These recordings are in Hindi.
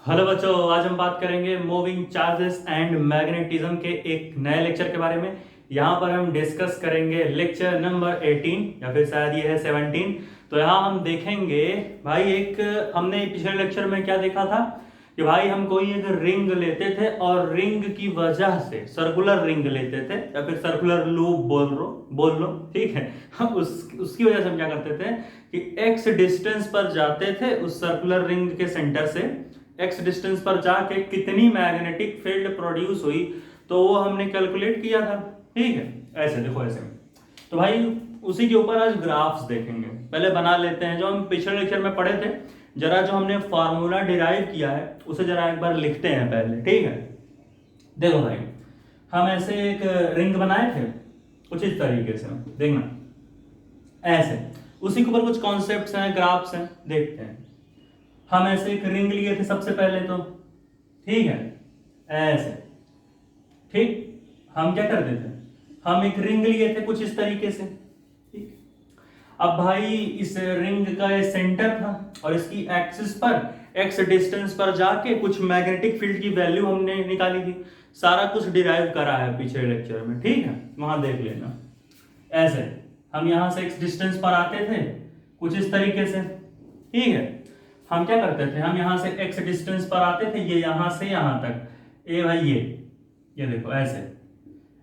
हेलो बच्चों, आज हम बात करेंगे मूविंग चार्जेस एंड मैग्नेटिज्म के एक नए लेक्चर के बारे में। यहाँ पर हम डिस्कस करेंगे लेक्चर नंबर 18 या फिर शायद ये है 17। तो यहाँ हम देखेंगे भाई, एक हमने पिछले लेक्चर में क्या देखा था कि भाई हम कोई एक रिंग लेते थे और रिंग की वजह से सर्कुलर रिंग लेते थे या फिर सर्कुलर लूप बोल लो, ठीक है। हम उसकी वजह से हम क्या करते थे कि एक्स डिस्टेंस पर जाते थे उस सर्कुलर रिंग के सेंटर से, एक्स डिस्टेंस पर जाके कितनी मैग्नेटिक फील्ड प्रोड्यूस हुई तो वो हमने कैलकुलेट किया था, ठीक है। ऐसे देखो, ऐसे तो भाई उसी के ऊपर आज ग्राफ्स देखेंगे। पहले बना लेते हैं जो हम पिछले लेक्चर में पढ़े थे, जरा जो हमने फॉर्मूला डिराइव किया है उसे जरा एक बार लिखते हैं पहले, ठीक है। देखो भाई, हम ऐसे एक रिंग बनाए थे कुछ इस तरीके से, देखना ऐसे। उसी के ऊपर कुछ कॉन्सेप्ट्स हैं, ग्राफ्स हैं, देखते हैं। हम ऐसे एक रिंग लिए थे सबसे पहले तो, ठीक है, ऐसे, ठीक। हम क्या करते थे, हम एक रिंग लिए थे कुछ इस तरीके से, ठीक। अब भाई इस रिंग का ये सेंटर था और इसकी एक्सिस पर एक्स डिस्टेंस पर जाके कुछ मैग्नेटिक फील्ड की वैल्यू हमने निकाली थी। सारा कुछ डिराइव करा है पिछले लेक्चर में, ठीक है, वहां देख लेना। ऐसे हम यहां से एक्स डिस्टेंस पर आते थे कुछ इस तरीके से, ठीक है। हम क्या करते थे, हम यहां से एक्स डिस्टेंस पर आते थे, ये यहां से यहां तक, ए भाई ये देखो ऐसे,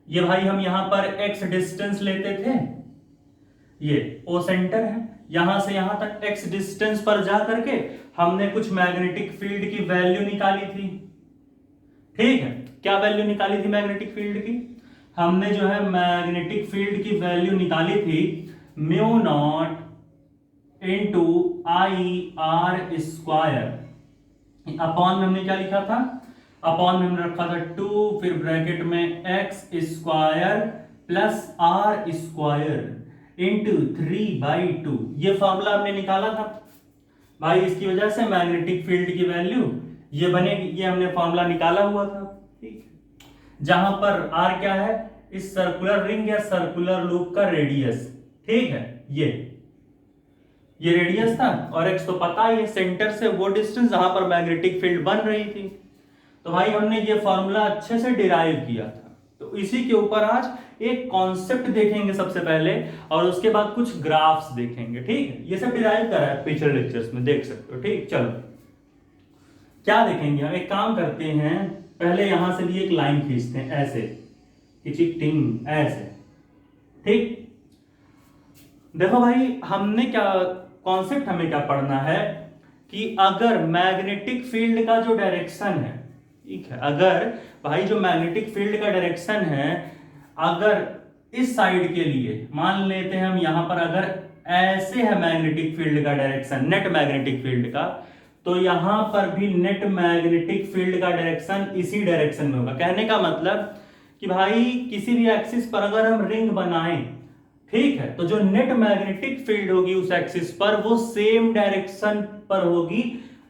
ये भाई हम यहां पर एक्स डिस्टेंस लेते थे, ये ओ सेंटर है, यहां से यहां तक एक्स डिस्टेंस पर जा करके हमने कुछ मैग्नेटिक फील्ड की वैल्यू निकाली थी, ठीक है। क्या वैल्यू निकाली थी मैग्नेटिक फील्ड की? हमने जो है मैग्नेटिक फील्ड की वैल्यू निकाली थी mu naught into I are square. Upon में हमने क्या लिखा था, अपॉन में हमने रखा था 2, फिर ब्रैकेट में x square plus are square into 3/2। ये फॉर्मूला हमने निकाला था भाई, इसकी वजह से मैग्नेटिक फील्ड की वैल्यू ये बनेगी, ये हमने फॉर्मूला निकाला हुआ था, ठीक है। जहां पर आर क्या है, इस सर्कुलर रिंग या सर्कुलर लूप का रेडियस, ठीक है। ये रेडियस था और एक्स तो पता ही है, सेंटर से वो डिस्टेंस जहां पर मैग्नेटिक फील्ड बन रही थी। तो भाई हमने ये फॉर्मूला अच्छे से डिराइव किया था। तो इसी के ऊपर आज एक कॉन्सेप्ट देखेंगे सबसे पहले और उसके बाद कुछ ग्राफ्स देखेंगे, ठीक है। ये सब डिराइव करा है पिछले लेक्चर्स में, देख सकते हो, ठीक। चलो क्या देखेंगे, हम एक काम करते हैं, पहले यहां से भी एक लाइन खींचते हैं ऐसे, टिंग ऐसे, ठीक। देखो भाई, हमने क्या कॉन्सेप्ट हमें क्या पढ़ना है कि अगर मैग्नेटिक फील्ड का जो डायरेक्शन है, ठीक है, अगर भाई जो मैग्नेटिक फील्ड का डायरेक्शन है, अगर इस साइड के लिए मान लेते हैं हम यहां पर, अगर ऐसे है मैग्नेटिक फील्ड का डायरेक्शन, नेट मैग्नेटिक फील्ड का, तो यहां पर भी नेट मैग्नेटिक फील्ड का डायरेक्शन इसी डायरेक्शन में होगा। कहने का मतलब कि भाई किसी भी एक्सिस पर अगर हम रिंग बनाएं, ठीक है, तो जो नेट मैग्नेटिक फील्ड होगी उस एक्सिस पर वो सेम डायरेक्शन पर होगी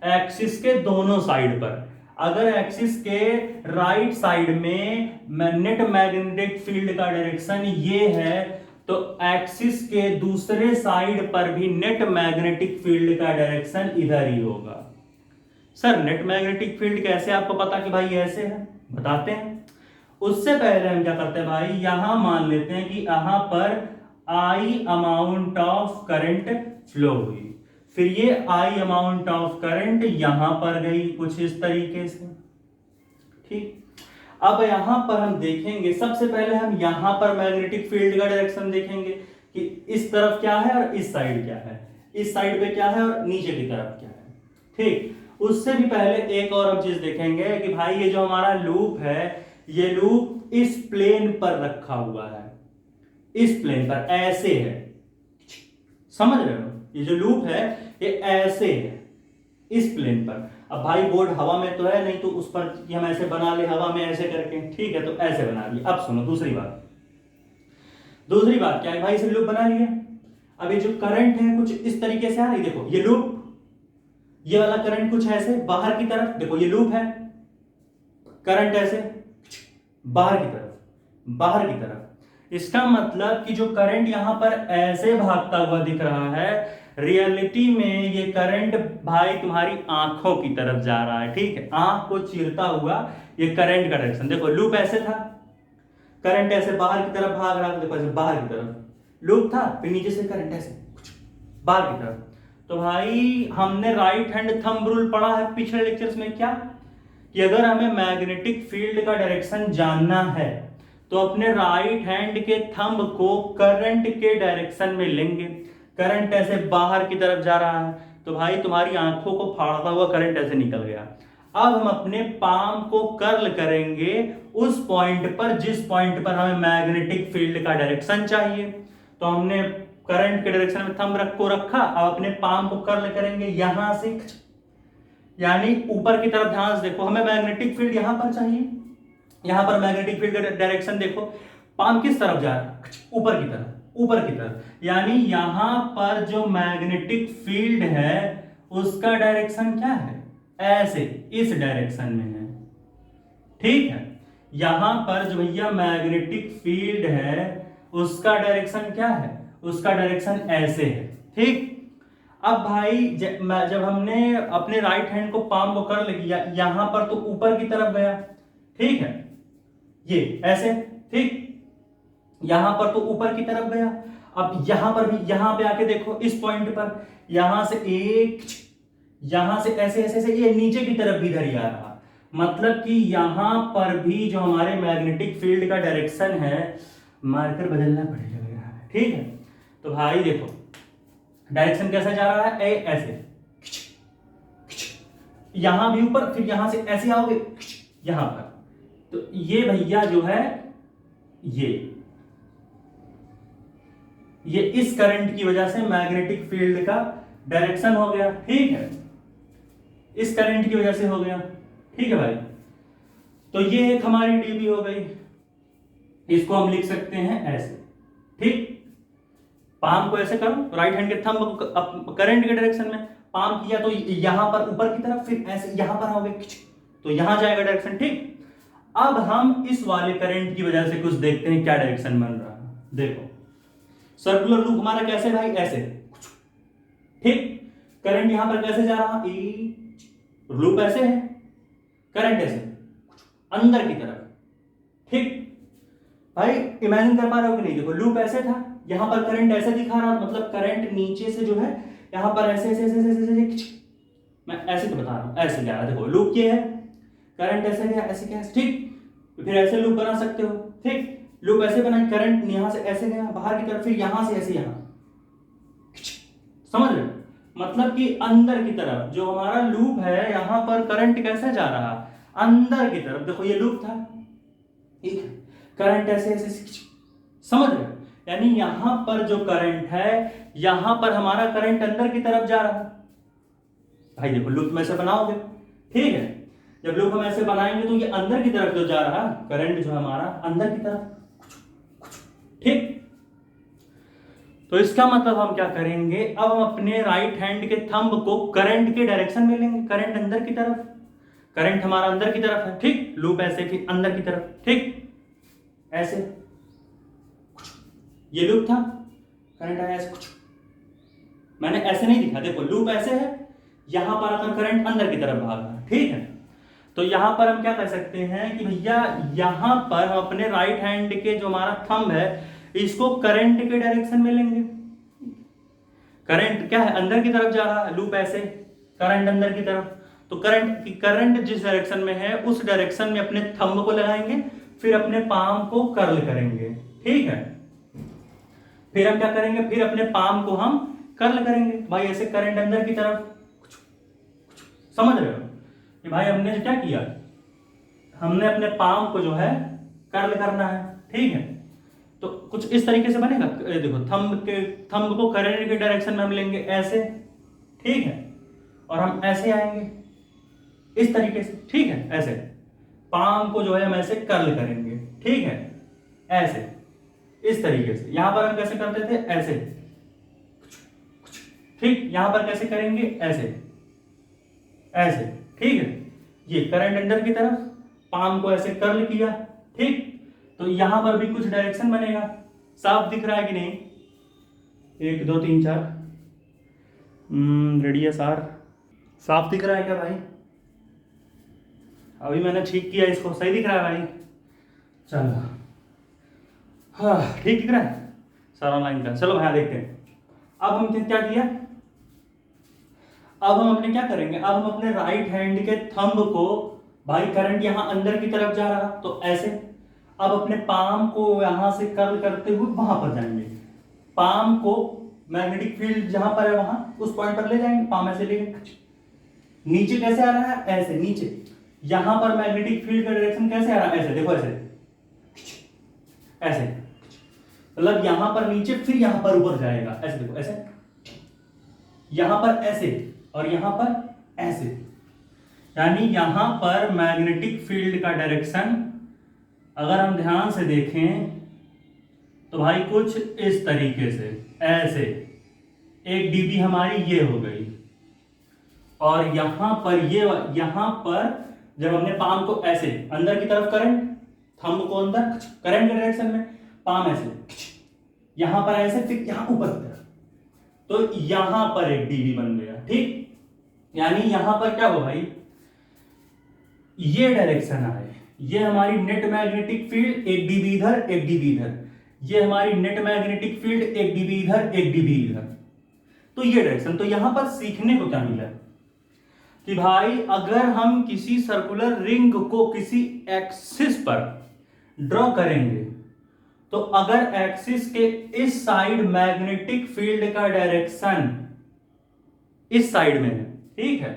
एक्सिस के दोनों साइड पर। अगर एक्सिस के राइट साइड में नेट मैग्नेटिक फील्ड का डायरेक्शन ये है, तो एक्सिस के दूसरे साइड पर भी नेट मैग्नेटिक फील्ड का डायरेक्शन इधर ही होगा। सर नेट मैग्नेटिक फील्ड कैसे आपको पता कि भाई ऐसे है, बताते हैं। उससे पहले हम क्या करते हैं भाई, यहां मान लेते हैं कि यहां पर आई अमाउंट ऑफ करंट फ्लो हुई, फिर ये आई अमाउंट ऑफ करंट यहां पर गई कुछ इस तरीके से, ठीक। अब यहां पर हम देखेंगे, सबसे पहले हम यहां पर मैग्नेटिक फील्ड का डायरेक्शन देखेंगे कि इस तरफ क्या है और इस साइड क्या है, इस साइड पे क्या है और नीचे की तरफ क्या है, ठीक। उससे भी पहले एक और हम चीज देखेंगे कि भाई ये जो हमारा लूप है, ये लूप इस प्लेन पर रखा हुआ है, इस प्लेन पर ऐसे है, समझ रहे हो, ये जो लूप है ये ऐसे है इस प्लेन पर। अब भाई बोर्ड हवा में तो है नहीं, तो उस पर कि हम ऐसे बना ले हवा में ऐसे करके, ठीक है, तो ऐसे बना लिया। अब सुनो दूसरी बात, दूसरी बात क्या है भाई, इसे लूप बना लिया। अब ये जो करंट है कुछ इस तरीके से आ रही, देखो ये लूप, ये वाला करंट कुछ ऐसे बाहर की तरफ, देखो ये लूप है, करंट ऐसे बाहर की तरफ, बाहर की तरफ। इसका मतलब कि जो करंट यहां पर ऐसे भागता हुआ दिख रहा है, रियलिटी में ये करंट भाई तुम्हारी आंखों की तरफ जा रहा है, ठीक है, आंख को चीरता हुआ ये करंट का डायरेक्शन। देखो लूप ऐसे था, करंट ऐसे बाहर की तरफ भाग रहा था, देखो ऐसे बाहर की तरफ लूप था, फिर नीचे से करंट ऐसे बाहर की तरफ। तो भाई हमने राइट हैंड थंब रूल पढ़ा है पिछले लेक्चर्स में, क्या कि अगर हमें मैग्नेटिक फील्ड का डायरेक्शन जानना है तो अपने राइट हैंड के थंब को करंट के डायरेक्शन में लेंगे। करंट ऐसे बाहर की तरफ जा रहा है, तो भाई तुम्हारी आंखों को फाड़ता हुआ करंट ऐसे निकल गया। अब हम अपने पाम को कर्ल करेंगे उस पॉइंट पर जिस पॉइंट पर हमें मैग्नेटिक फील्ड का डायरेक्शन चाहिए। तो हमने करंट के डायरेक्शन में थंब को रखा, अब अपने पाम को कर्ल करेंगे यहां से, यानी ऊपर की तरफ। ध्यान से देखो, हमें मैग्नेटिक फील्ड यहां पर चाहिए, यहां पर मैग्नेटिक फील्ड का डायरेक्शन देखो, पाम किस तरफ जा रहा है, ऊपर की तरफ, ऊपर की तरफ। यानी यहां पर जो मैग्नेटिक फील्ड है उसका डायरेक्शन क्या है, ऐसे इस डायरेक्शन में है, ठीक है। यहां पर जो भैया मैग्नेटिक फील्ड है उसका डायरेक्शन क्या है, उसका डायरेक्शन ऐसे है, ठीक। अब भाई जब हमने अपने राइट हैंड को पाम को कर लिया, यहां पर तो ऊपर की तरफ गया, ठीक है, ये ऐसे, ठीक, यहां पर तो ऊपर की तरफ गया। अब यहां पर भी, यहां पे आके देखो इस पॉइंट पर, यहां से एक, यहां से ऐसे ऐसे ऐसे ये नीचे की तरफ भी इधर ही आ रहा, मतलब कि यहां पर भी जो हमारे मैग्नेटिक फील्ड का डायरेक्शन है, मार्कर बदलना पड़ेगा लग रहा है, ठीक है। तो भाई देखो डायरेक्शन कैसा जा रहा है, ऐसे, यहां भी ऊपर, फिर यहां से ऐसे आओगे यहां पर, तो ये भैया जो है ये इस करंट की वजह से मैग्नेटिक फील्ड का डायरेक्शन हो गया, ठीक है, इस करंट की वजह से हो गया, ठीक है भाई। तो ये एक हमारी डीबी हो गई, इसको हम लिख सकते हैं ऐसे, ठीक। पाम को ऐसे करो, राइट हैंड के थंब करंट के डायरेक्शन में पाम किया तो यहां पर ऊपर की तरफ, फिर ऐसे यहां पर आओगे तो यहां जाएगा डायरेक्शन, ठीक। अब हम इस वाले करंट की वजह से कुछ देखते हैं क्या डायरेक्शन बन रहा है। देखो सर्कुलर लूप हमारा कैसे भाई, ऐसे, ठीक। करंट यहां पर कैसे जा रहा, लूप ऐसे है, करंट ऐसे अंदर की तरफ, ठीक। भाई इमेजिन कर पा रहे हो कि नहीं, देखो लूप ऐसे था, यहां पर करंट ऐसे दिखा रहा, मतलब करंट नीचे से जो है यहां पर ऐसे ऐसे ऐसे ऐसे, ऐसे, ऐसे मैं ऐसे तो बता रहा हूं, ऐसे जा रहा, देखो लूप ये है, करंट ऐसे गया, ऐसे क्या, ठीक। फिर ऐसे लूप बना सकते हो, ठीक, लूप ऐसे बना, करंट यहां से ऐसे गया बाहर की तरफ, फिर यहां से ऐसे यहां, समझ रहे हो, मतलब कि अंदर की तरफ जो हमारा लूप है, यहां पर करंट कैसे जा रहा, अंदर की तरफ। देखो ये लूप था, ठीक है, करंट ऐसे ऐसे, समझ रहे हो, यानी यहां पर जो करंट है, यहां पर हमारा करंट अंदर की तरफ जा रहा है। भाई देखो लूप में ऐसे बनाओगे, ठीक है, जब लूप हम ऐसे बनाएंगे तो ये अंदर की तरफ जो जा रहा करंट जो हमारा अंदर की तरफ, ठीक। तो इसका मतलब हम क्या करेंगे, अब हम अपने राइट हैंड के थंब को करंट के डायरेक्शन में लेंगे, करंट अंदर की तरफ, करंट हमारा अंदर की तरफ है, ठीक, लूप ऐसे फिर अंदर की तरफ, ठीक, ऐसे ये लूप था, करंट आया ऐसे, कुछ मैंने ऐसे नहीं दिखा, देखो लूप ऐसे है, यहां पर आकर करंट अंदर की तरफ भाग रहा है, ठीक है। तो यहां पर हम क्या कर सकते हैं कि भैया यहां पर हम अपने राइट हैंड के जो हमारा थंब है इसको करंट के डायरेक्शन में लेंगे। करंट क्या है, अंदर की तरफ जा रहा है, लूप ऐसे, करंट अंदर की तरफ, तो करंट जिस डायरेक्शन में है उस डायरेक्शन में अपने थंब को लगाएंगे, फिर अपने पाम को कर्ल करेंगे, ठीक है। फिर हम क्या करेंगे, फिर अपने पाम को हम कर्ल करेंगे, भाई ऐसे करंट अंदर की तरफ, समझ रहे हो कि भाई हमने क्या किया, हमने अपने पाम को जो है कर्ल करना है, ठीक है। तो कुछ इस तरीके से बनेगा, देखो थंब को करंट के डायरेक्शन में हम लेंगे ऐसे, ठीक है, और हम ऐसे आएंगे इस तरीके से, ठीक है, ऐसे पाम को जो है हम ऐसे कर्ल करेंगे, ठीक है, ऐसे इस तरीके से। यहां पर हम कैसे करते थे, ऐसे, ठीक, यहां पर कैसे करेंगे, ऐसे ऐसे, ठीक है, ये करंट अंदर की तरफ, पाम को ऐसे कर्ल किया, ठीक। तो यहां पर भी कुछ डायरेक्शन बनेगा, साफ दिख रहा है कि नहीं, 1 2 3 4, रेडियस आर साफ दिख रहा है क्या भाई? अभी मैंने ठीक किया इसको, सही दिख रहा है भाई? चलो हाँ ठीक दिख रहा है सारा लाइन का। चलो भाई देखते हैं अब हम क्या किया। अब हम अपने क्या करेंगे, अब हम अपने राइट हैंड के थंब को, भाई करंट यहां अंदर की तरफ जा रहा तो ऐसे, अब अपने पाम को यहां से कर्ल करते हुए वहां पर जाएंगे। पाम को मैग्नेटिक फील्ड जहां पर है वहां उस पॉइंट पर ले जाएंगे, पाम ऐसे लेंगे। नीचे कैसे आ रहा है, ऐसे नीचे। यहां पर मैग्नेटिक फील्ड का डायरेक्शन कैसे आ रहा है, ऐसे देखो, ऐसे ऐसे, मतलब यहां पर नीचे फिर यहां पर ऊपर जाएगा, ऐसे देखो, ऐसे यहां पर ऐसे और यहां पर ऐसे। यानी यहां पर मैग्नेटिक फील्ड का डायरेक्शन अगर हम ध्यान से देखें तो भाई कुछ इस तरीके से, ऐसे 1 dB हमारी ये हो गई। और यहां पर ये, यहां पर जब हमने पाम को ऐसे अंदर की तरफ करंट, थंब को अंदर करंट के डायरेक्शन में, पाम ऐसे, यहां पर ऐसे, फिर यहां ऊपर की तरफ, तो यहां पर 1 dB बन गया। ठीक, यानी यहां पर क्या हो भाई, ये डायरेक्शन आए, ये हमारी नेट मैग्नेटिक फील्ड 1 dB इधर 1 dB इधर, ये हमारी नेट मैग्नेटिक फील्ड 1 dB इधर 1 dB इधर, तो ये डायरेक्शन। तो यहां पर सीखने को क्या मिला कि भाई अगर हम किसी सर्कुलर रिंग को किसी एक्सिस पर ड्रॉ करेंगे तो अगर एक्सिस के इस साइड मैग्नेटिक फील्ड का डायरेक्शन इस साइड में है, ठीक है,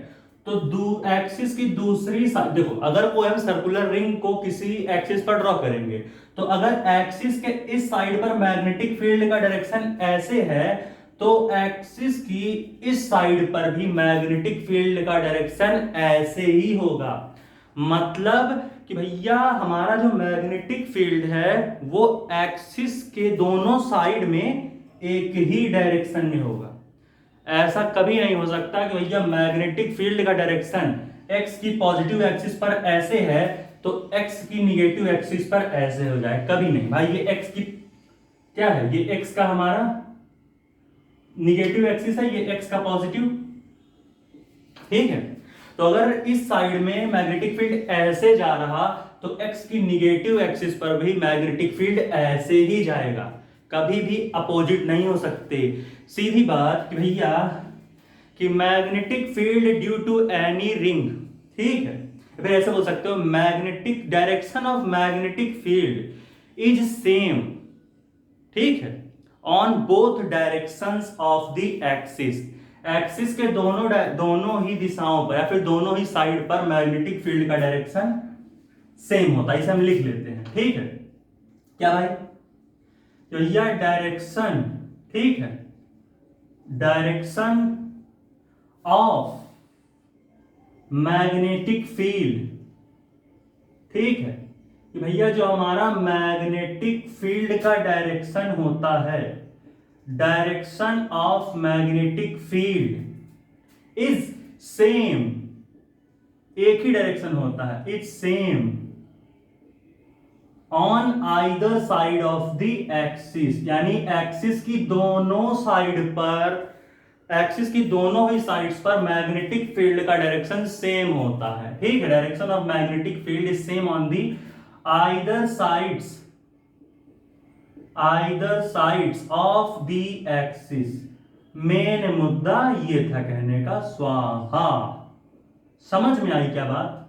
तो एक्सिस की दूसरी साइड देखो, अगर कोई हम सर्कुलर रिंग को किसी एक्सिस पर ड्रॉ करेंगे तो अगर एक्सिस के इस साइड पर मैग्नेटिक फील्ड का डायरेक्शन ऐसे है तो एक्सिस की इस साइड पर भी मैग्नेटिक फील्ड का डायरेक्शन ऐसे ही होगा। मतलब कि भैया हमारा जो मैग्नेटिक फील्ड है वो एक्सिस के दोनों साइड में एक ही डायरेक्शन में होगा। ऐसा कभी नहीं हो सकता कि भैया मैग्नेटिक फील्ड का डायरेक्शन एक्स की पॉजिटिव एक्सिस पर ऐसे है तो एक्स की निगेटिव एक्सिस पर ऐसे हो जाए, कभी नहीं भाई। ये एक्स की क्या है, ये एक्स का हमारा निगेटिव एक्सिस है, ये एक्स का पॉजिटिव, ठीक है। तो अगर इस साइड में मैग्नेटिक फील्ड ऐसे जा रहा तो एक्स की निगेटिव एक्सिस पर भी मैग्नेटिक फील्ड ऐसे ही जाएगा, कभी भी अपोजिट नहीं हो सकते। सीधी बात कि भैया कि magnetic field due to any ring, ठीक है, फिर ऐसे बोल सकते हो magnetic direction of magnetic field is same, ठीक है, on both directions of the axis. Axis के दोनों ही दिशाओं पर या फिर दोनों ही साइड पर मैग्नेटिक फील्ड का डायरेक्शन सेम होता है, इसे हम लिख लेते हैं, ठीक है। क्या भाई, तो यह डायरेक्शन, ठीक है, डायरेक्शन ऑफ मैग्नेटिक फील्ड, ठीक है, कि भैया जो हमारा मैग्नेटिक फील्ड का डायरेक्शन होता है, direction of magnetic field is same, एक ही डायरेक्शन होता है, is same on either side of the axis. यानी एक्सिस की दोनों साइड पर, एक्सिस की दोनों ही साइड्स पर मैग्नेटिक फील्ड का डायरेक्शन सेम होता है, ठीक है। Direction of magnetic field is same on the either sides of the axis. Main मुद्दा ये था कहने का, स्वाहा। समझ में आई क्या बात?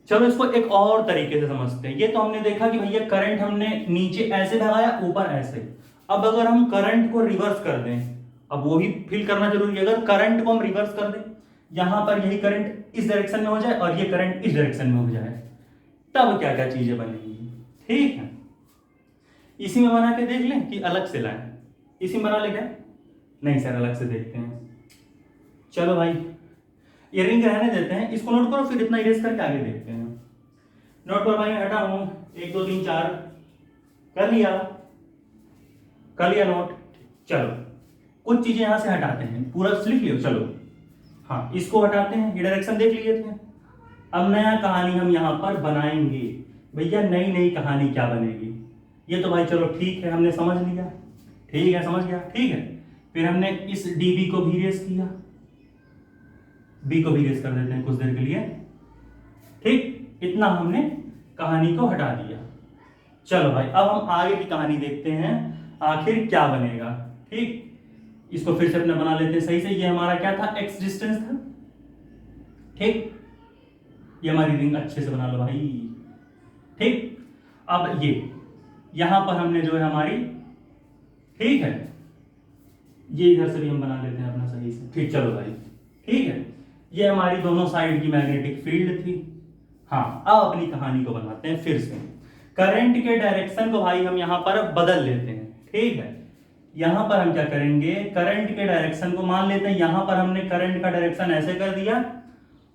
चलो इसको एक और तरीके से समझते हैं। ये तो हमने देखा कि भैया करंट हमने नीचे ऐसे भगाया, ऊपर ऐसे। अब अगर हम करंट को रिवर्स कर दें, अब वो भी फील करना जरूरी है, अगर करंट को हम रिवर्स कर दें, यहां पर यही करंट इस डायरेक्शन में हो जाए और ये करंट इस डायरेक्शन में हो जाए, तब क्या क्या चीजें बनेंगी, ठीक है। इसी में बना के देख लें कि अलग से लाएं, इसी में बना ले क्या? नहीं सर, अलग से देखते हैं। चलो भाई ये रिंग रहने देते हैं, इसको नोट करो, फिर इतना इरेज करके आगे देखते हैं। नोट करो भाई, हटा हूं 1 2 3 4 कर लिया नोट। चलो कुछ चीजें यहां से हटाते हैं, पूरा लिख लियो। चलो हाँ, इसको हटाते हैं, ये डायरेक्शन देख लिए थे। अब नया कहानी हम यहां पर बनाएंगे। भैया नई कहानी क्या बनेगी? ये तो भाई चलो ठीक है, हमने समझ लिया, ठीक है, समझ गया, ठीक है। फिर हमने इस डीबी को भी रेस किया, बी को भी रेस कर देते हैं कुछ देर के लिए। ठीक, इतना हमने कहानी को हटा दिया। चलो भाई अब हम आगे की कहानी देखते हैं आखिर क्या बनेगा। ठीक, इसको फिर से अपने बना लेते हैं सही से। ये हमारा क्या था, एक्स डिस्टेंस था। ठीक, ये हमारी रिंग अच्छे से बना लो भाई। ठीक, अब ये यहां पर हमने जो है हमारी, ठीक है, ये इधर से भी हम बना लेते हैं अपना सही से। ठीक, चलो भाई, ठीक है, ये हमारी दोनों साइड की मैग्नेटिक फील्ड थी। हाँ, अब अपनी कहानी को बनाते हैं फिर से। करंट के डायरेक्शन को भाई हम यहां पर बदल लेते हैं। ठीक है, यहां पर हम क्या करेंगे, करंट के डायरेक्शन को मान लेते हैं, यहां पर हमने करंट का डायरेक्शन ऐसे कर दिया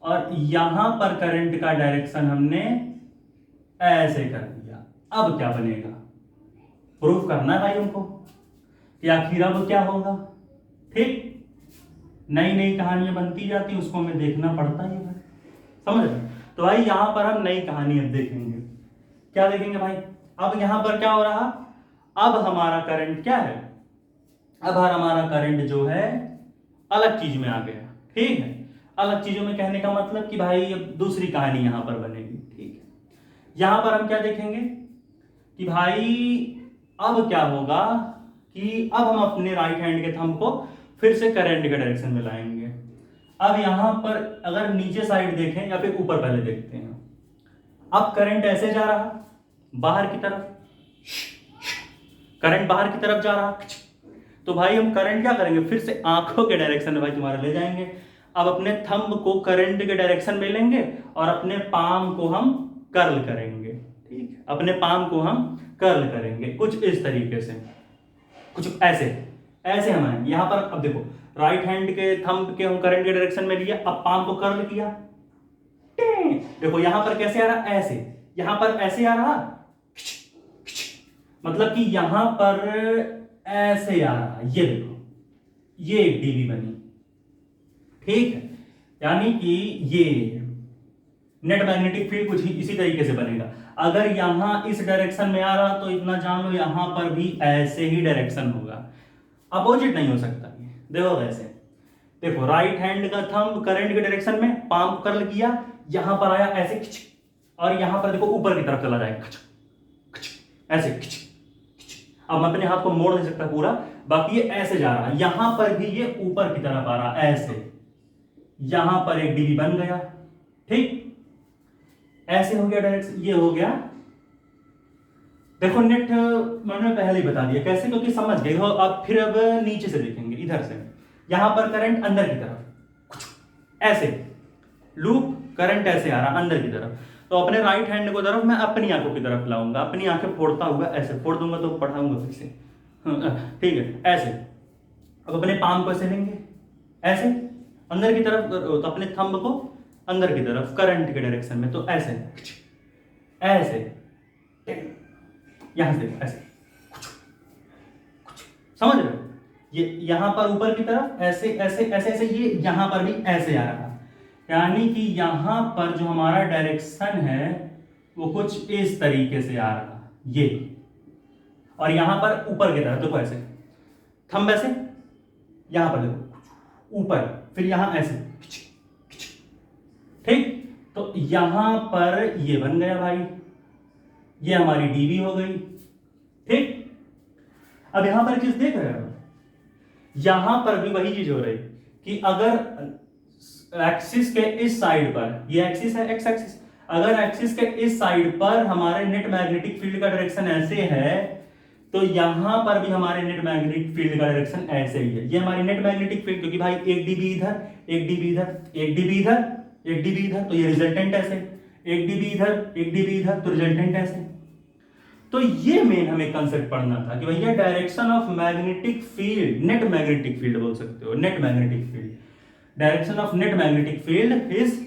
और यहां पर करंट का डायरेक्शन हमने ऐसे कर दिया। अब क्या बनेगा, प्रूफ करना है भाई हमको कि आखिर अब क्या होगा। ठीक, नई नई कहानियां बनती जाती, उसको हमें देखना पड़ता ही है, समझ रहे। तो भाई यहां पर हम नई कहानी अब देखेंगे। क्या देखेंगे भाई, अब यहां पर क्या हो रहा, अब हमारा करंट क्या है, अब हमारा करंट जो है अलग चीज में आ गया। ठीक है, अलग चीजों में कहने का मतलब कि भाई अब दूसरी कहानी यहां पर बनेगी। ठीक है, यहां पर हम क्या देखेंगे कि भाई अब क्या होगा कि अब हम अपने राइट हैंड के थंब को फिर से करंट के डायरेक्शन में लाएंगे। अब यहां पर अगर नीचे साइड देखें या फिर ऊपर पहले देखते हैं, अब करंट ऐसे जा रहा बाहर की तरफ, करंट बाहर की तरफ जा रहा। तो भाई हम करंट क्या करेंगे, फिर से आंखों के डायरेक्शन में भाई तुम्हारे ले जाएंगे। अब अपने थंब को करंट के डायरेक्शन में लेंगे और अपने पाम को हम कर्ल करेंगे। ठीक है, अपने पाम को हम कर्ल करेंगे कुछ इस तरीके से, कुछ ऐसे ऐसे हम आएंगे यहां पर। अब देखो, राइट हैंड के थंब के हम करंट के डायरेक्शन में लिया, अब पाम को कर्ल किया। देखो यहां पर कैसे आ रहा, ऐसे, यहां पर ऐसे आ रहा, मतलब कि यहां पर ऐसे आ रहा। ये देखो, ये एक डीबी बनी। ठीक है, यानी कि ये नेट मैग्नेटिक फील्ड कुछ इसी तरीके से बनेगा। अगर यहां इस डायरेक्शन में आ रहा तो इतना जान लो यहां पर भी ऐसे ही डायरेक्शन होगा, अपोजिट नहीं हो सकता। देखो कैसे, देखो राइट हैंड का थंब करंट के डायरेक्शन में, पाम कर्ल किया, यहां पर आया ऐसे खिच, और यहां पर देखो ऊपर की तरफ चला जाएगा खिच, खिच, ऐसे खिच, खिच। अब मैं अपने हाथ को मोड़ नहीं सकता पूरा, बाकी ये ऐसे जा रहा है, यहां पर भी ये ऊपर की तरफ आ रहा ऐसे, यहां पर एक डीबी बन गया। ठीक, ऐसे हो गया डायरेक्शन, ये हो गया। देखो नेट मैंने पहले ही बता दिया कैसे, क्योंकि समझ गए हो। अब फिर अब नीचे से देखेंगे, इधर से, यहां पर करंट अंदर की तरफ, ऐसे लूप करंट ऐसे आ रहा अंदर की तरफ। तो अपने राइट हैंड को तरफ मैं अपनी आंखों की तरफ लाऊंगा, अपनी आंखें फोड़ता हुआ ऐसे फोड़ दूंगा तो पढ़ाऊंगा फिर से। ठीक है, ऐसे। अब अपने पाम को ऐसे लेंगे, ऐसे अंदर की तरफ, तो अपने थंब को अंदर की तरफ करंट के डायरेक्शन में, तो ऐसे ऐसे, यहां से ऐसे, समझ रहे हो। ये यहां पर ऊपर की तरफ ऐसे ऐसे ऐसे ऐसे, ये यहां पर भी ऐसे आ रहा, यानी कि यहां पर जो हमारा डायरेक्शन है वो कुछ इस तरीके से आ रहा, ये। और यहां पर ऊपर की तरफ देखो ऐसे, थंब ऐसे, यहां पर देखो ऊपर, फिर यहां ऐसे, ठीक। तो यहां पर ये बन गया भाई, ये हमारी डीबी हो गई। ठीक, अब यहां पर चीज देख रहे हो, यहां पर भी वही चीज हो रही कि अगर एक्सिस के इस साइड पर, ये एक्सिस है एक्स एक्सिस, अगर एक्सिस के इस साइड पर हमारे नेट मैग्नेटिक फील्ड का डायरेक्शन ऐसे है, तो यहां पर भी हमारे नेट मैग्नेटिक फील्ड का डायरेक्शन ऐसे ही है। ये हमारी नेट मैग्नेटिक फील्ड, क्योंकि भाई एक डीबी इधर, एक डीबी इधर, एक डीबी इधर, एक डीबी इधर, तो ये रिजल्टेंट ऐसे, एक डीबी इधर, एक डीबी इधर, तो रिजल्टेंट ऐसे। तो ये मेन हमें कंसेप्ट पढ़ना था कि भैया direction of magnetic field, net magnetic field बोल सकते हो, net magnetic field, direction of net magnetic field is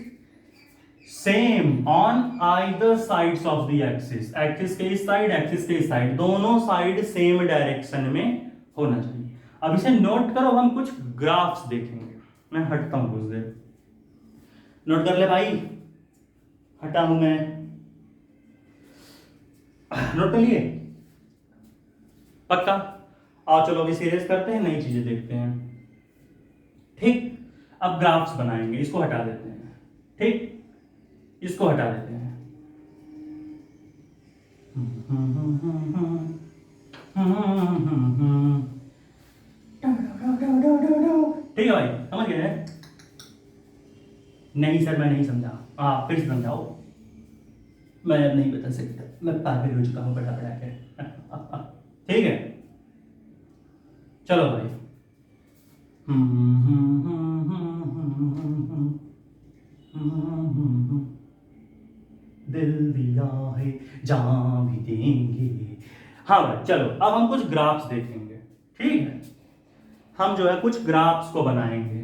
same on either sides of the axis. Axis के इस साइड, एक्सिस के इस साइड, दोनों साइड सेम डायरेक्शन में होना चाहिए। अब इसे नोट करो, हम कुछ ग्राफ्स देखेंगे। मैं हटता हूं कुछ देर, नोट कर ले भाई, हटा हूं मैं, नोट कर लिए पक्का। और चलो अभी सीरियस करते हैं, नई चीजें देखते हैं। ठीक, अब ग्राफ्स बनाएंगे, इसको हटा देते हैं। ठीक, इसको हटा देते हैं। ठीक है भाई, समझ गए? नहीं सर मैं नहीं समझा, हाँ फिर से समझाओ। मैं अब नहीं बता सकता, मैं पागल हो चुका हूँ बड़ा बड़ा कर। ठीक है, चलो भाई। दिल दिया है जान भी देंगे। हाँ भाई चलो, अब हम कुछ ग्राफ्स देखेंगे। ठीक है, हम जो है कुछ ग्राफ्स को बनाएंगे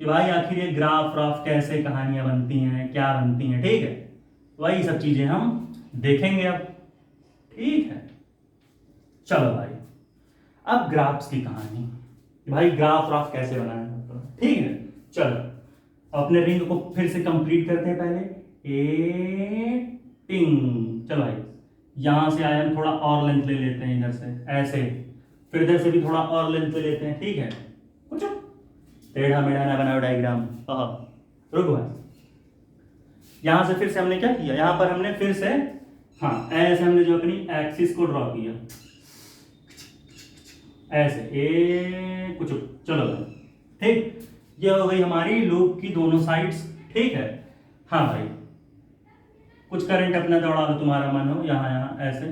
कि भाई आखिर ये ग्राफ व्राफ कैसे कहानियां बनती हैं, क्या बनती हैं। ठीक है, वही सब चीजें हम देखेंगे अब। ठीक है, चलो भाई, अब ग्राफ्स की कहानी, भाई ग्राफ व्राफ कैसे बनाना। ठीक है, चलो अपने रिंग को फिर से कंप्लीट करते हैं। पहले ए टिंग, चलो भाई यहां से आए हम थोड़ा और लेंथ ले लेते हैं, इधर से ऐसे, फिर इधर से भी थोड़ा और लेंथ ले लेते हैं। ठीक है, कुछ टेढ़ा मेढ़ा ना बनाओ डायग्राम। रुको भाई, यहां से फिर से हमने क्या किया, यहां पर हमने फिर से, हाँ ऐसे हमने जो अपनी एक्सिस को ड्रॉ किया ऐसे ए कुछ, चलो भाई। ठीक, ये हो गई हमारी लूप की दोनों साइड्स। ठीक है, हाँ भाई कुछ करंट अपना दौड़ा लो, तुम्हारा मन हो, यहाँ यहाँ ऐसे।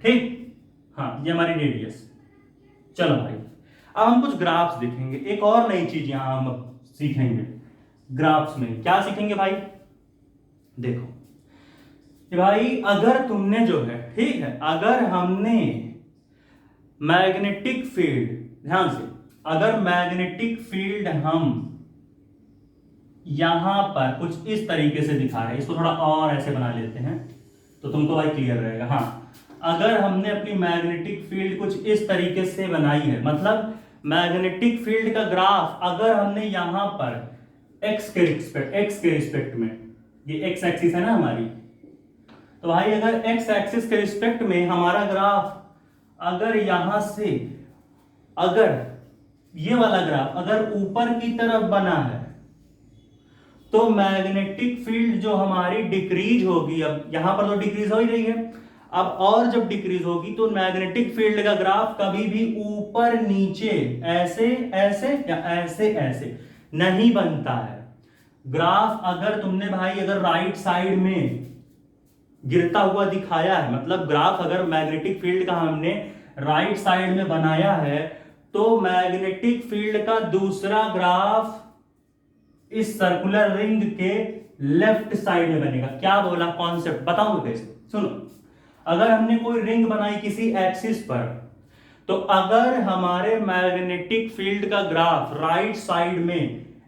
ठीक, हाँ ये हमारी रेडियस। चलो भाई, अब हम कुछ ग्राफ्स देखेंगे। एक और नई चीज यहां हम सीखेंगे ग्राफ्स में। क्या सीखेंगे भाई, देखो कि भाई अगर तुमने जो है, ठीक है, अगर हमने मैग्नेटिक फील्ड, ध्यान से, अगर मैग्नेटिक फील्ड हम यहां पर कुछ इस तरीके से दिखा रहे हैं, इसको थोड़ा और ऐसे बना लेते हैं तो तुमको भाई क्लियर रहेगा। हाँ, अगर हमने अपनी मैग्नेटिक फील्ड कुछ इस तरीके से बनाई है, मतलब मैग्नेटिक फील्ड का ग्राफ अगर हमने यहां पर x के रिस्पेक्ट में, ये x एक्सिस है ना हमारी, तो भाई अगर x एक्सिस के रिस्पेक्ट में हमारा ग्राफ अगर यहां से, अगर ये वाला ग्राफ अगर ऊपर की तरफ बना है तो मैग्नेटिक फील्ड जो हमारी डिक्रीज होगी, अब यहां पर तो डिक्रीज हो ही रही है, अब और जब डिक्रीज होगी तो मैग्नेटिक फील्ड का ग्राफ कभी भी ऊपर नीचे ऐसे ऐसे या ऐसे ऐसे नहीं बनता है। ग्राफ अगर तुमने भाई अगर राइट साइड में गिरता हुआ दिखाया है, मतलब ग्राफ अगर मैग्नेटिक फील्ड का हमने राइट साइड में बनाया है, तो मैग्नेटिक फील्ड का दूसरा ग्राफ इस सर्कुलर रिंग के लेफ्ट साइड में बनेगा। क्या बोला, कॉन्सेप्ट बताऊं कैसे, सुनो। अगर हमने कोई रिंग बनाई किसी एक्सिस पर, तो अगर हमारे मैग्नेटिक फील्ड का ग्राफ राइट साइड में,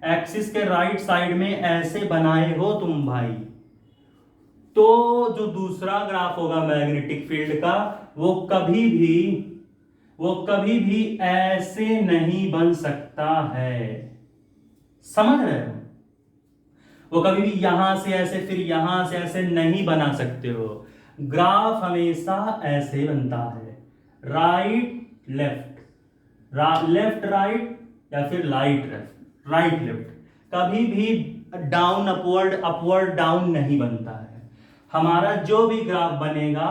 एक्सिस के राइट साइड में ऐसे बनाए हो तुम भाई, तो जो दूसरा ग्राफ होगा मैग्नेटिक फील्ड का, वो कभी भी ऐसे नहीं बन सकता है। समझ रहे हो? वो कभी भी यहां से ऐसे फिर यहां से ऐसे नहीं बना सकते हो। ग्राफ हमेशा ऐसे बनता है, राइट लेफ्ट, लेफ्ट राइट, या फिर राइट लेफ्ट, कभी भी डाउन अपवर्ड, अपवर्ड डाउन नहीं बनता है। हमारा जो भी ग्राफ बनेगा